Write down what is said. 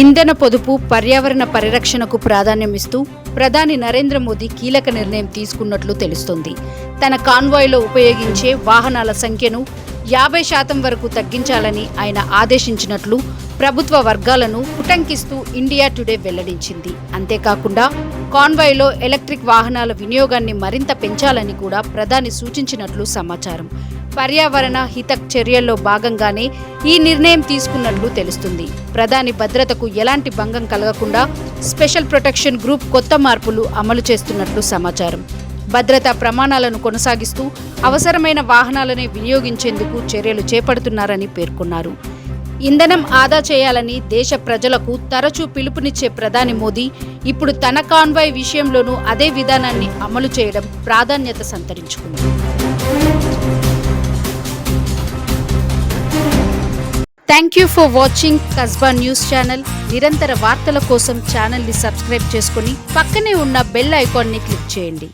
ఇంధన పొదుపు, పర్యావరణ పరిరక్షణకు ప్రాధాన్యమిస్తూ ప్రధాని నరేంద్ర మోదీ కీలక నిర్ణయం తీసుకున్నట్లు తెలుస్తోంది. తన కాన్వాయ్లో ఉపయోగించే వాహనాల సంఖ్యను 50% వరకు తగ్గించాలని ఆయన ఆదేశించినట్లు ప్రభుత్వ వర్గాలను ఉటంకిస్తూ ఇండియా టుడే వెల్లడించింది. అంతేకాకుండా కాన్వాయ్లో ఎలక్ట్రిక్ వాహనాల వినియోగాన్ని మరింత పెంచాలని కూడా ప్రధాని సూచించినట్లు సమాచారం. పర్యావరణ హిత చర్యల్లో భాగంగానే ఈ నిర్ణయం తీసుకున్నట్లు తెలుస్తుంది. ప్రధాని భద్రతకు ఎలాంటి భంగం కలగకుండా స్పెషల్ ప్రొటెక్షన్ గ్రూప్ కొత్త మార్పులు అమలు చేస్తున్నట్లు సమాచారం. భద్రతా ప్రమాణాలను కొనసాగిస్తూ అవసరమైన వాహనాలనే వినియోగించేందుకు చర్యలు చేపడుతున్నారని పేర్కొన్నారు. ఇంధనం ఆదా చేయాలని దేశ ప్రజలకు తరచూ పిలుపునిచ్చే ప్రధాని మోదీ ఇప్పుడు తన కాన్వాయ్ విషయంలోనూ అదే విధానాన్ని అమలు చేయడం ప్రాధాన్యత సంతరించుకుంది. Thank you for watching Kasba news channel. నిరంతర వార్తల కోసం ఛానల్ని సబ్స్క్రైబ్ చేసుకుని పక్కనే ఉన్న బెల్ ఐకాన్ని క్లిక్ చేయండి.